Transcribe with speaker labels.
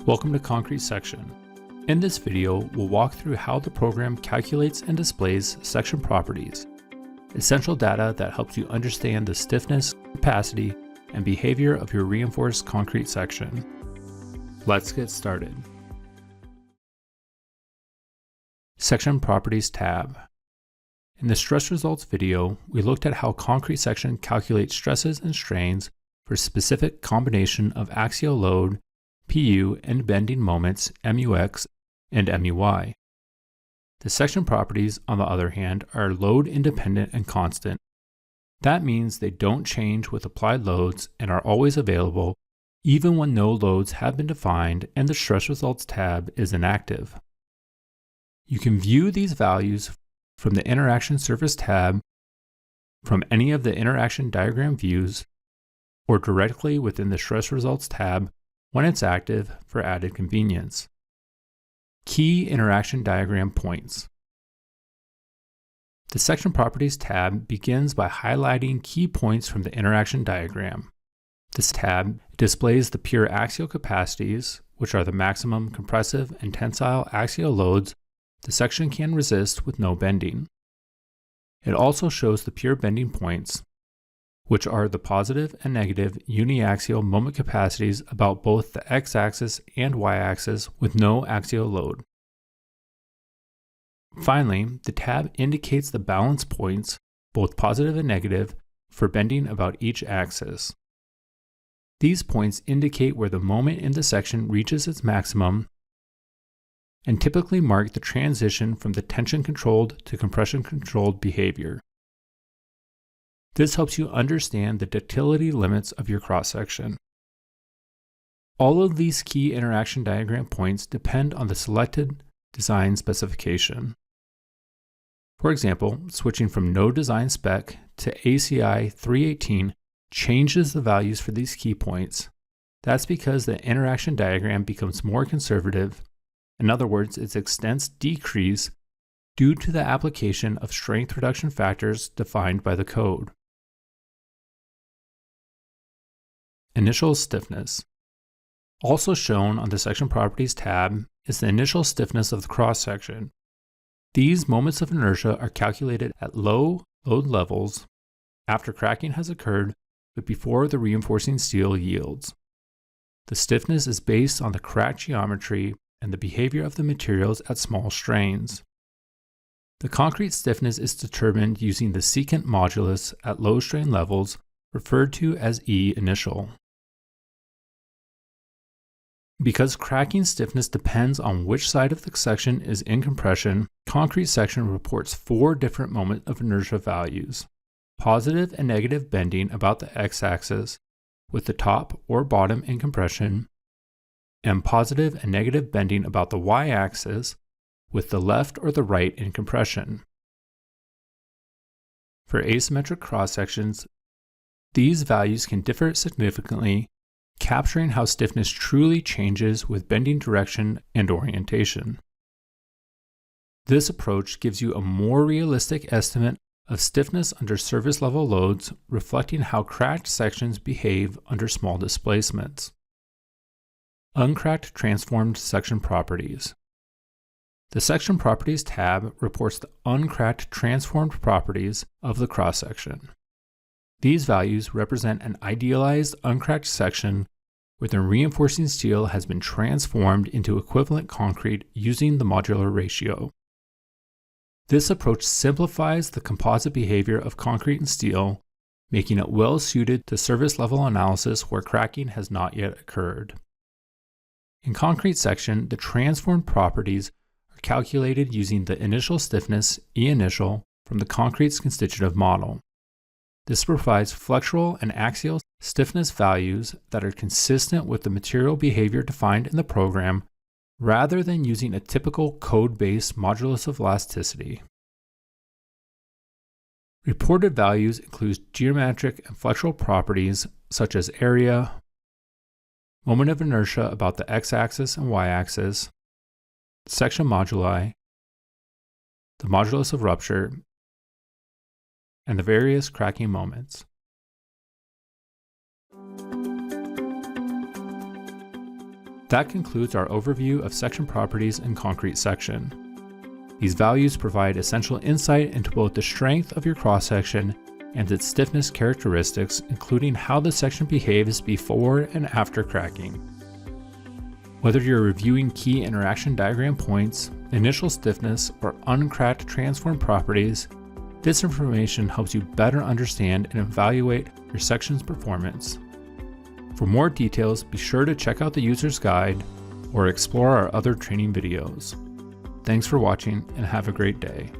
Speaker 1: Welcome to ConcreteSection. In this video, we'll walk through how the program calculates and displays section properties, essential data that helps you understand the stiffness, capacity, and behavior of your reinforced concrete section. Let's get started. Section Properties tab. In the Stress Results video, we looked at how ConcreteSection calculates stresses and strains for a specific combination of axial load, PU, and bending moments, MUX and MUY. The section properties, on the other hand, are load independent and constant. That means they don't change with applied loads and are always available, even when no loads have been defined and the Stress Results tab is inactive. You can view these values from the Interaction Surface tab, from any of the interaction diagram views, or directly within the Stress Results tab when it's active for added convenience. Key interaction diagram points. The Section Properties tab begins by highlighting key points from the interaction diagram. This tab displays the pure axial capacities, which are the maximum compressive and tensile axial loads the section can resist with no bending. It also shows the pure bending points, which are the positive and negative uniaxial moment capacities about both the x-axis and y-axis with no axial load. Finally, the tab indicates the balance points, both positive and negative, for bending about each axis. These points indicate where the moment in the section reaches its maximum and typically mark the transition from the tension-controlled to compression-controlled behavior. This helps you understand the ductility limits of your cross-section. All of these key interaction diagram points depend on the selected design specification. For example, switching from no design spec to ACI 318 changes the values for these key points. That's because the interaction diagram becomes more conservative. In other words, its extents decrease due to the application of strength reduction factors defined by the code. Initial stiffness. Also shown on the Section Properties tab is the initial stiffness of the cross-section. These moments of inertia are calculated at low load levels after cracking has occurred but before the reinforcing steel yields. The stiffness is based on the crack geometry and the behavior of the materials at small strains. The concrete stiffness is determined using the secant modulus at low strain levels, referred to as E initial. Because cracking stiffness depends on which side of the section is in compression, ConcreteSection reports 4 different moment of inertia values: positive and negative bending about the x-axis, with the top or bottom in compression, and positive and negative bending about the y-axis, with the left or the right in compression. For asymmetric cross-sections, these values can differ significantly, capturing how stiffness truly changes with bending direction and orientation. This approach gives you a more realistic estimate of stiffness under surface level loads, reflecting how cracked sections behave under small displacements. Uncracked transformed section properties. The Section Properties tab reports the uncracked transformed properties of the cross-section. These values represent an idealized uncracked section where the reinforcing steel has been transformed into equivalent concrete using the modular ratio. This approach simplifies the composite behavior of concrete and steel, making it well suited to surface level analysis where cracking has not yet occurred. In ConcreteSection, the transformed properties are calculated using the initial stiffness, E initial, from the concrete's constitutive model. This provides flexural and axial stiffness values that are consistent with the material behavior defined in the program, rather than using a typical code-based modulus of elasticity. Reported values include geometric and flexural properties such as area, moment of inertia about the x-axis and y-axis, section moduli, the modulus of rupture, and the various cracking moments. That concludes our overview of section properties in ConcreteSection. These values provide essential insight into both the strength of your cross-section and its stiffness characteristics, including how the section behaves before and after cracking. Whether you're reviewing key interaction diagram points, initial stiffness, or uncracked transform properties, this information helps you better understand and evaluate your section's performance. For more details, be sure to check out the user's guide or explore our other training videos. Thanks for watching and have a great day.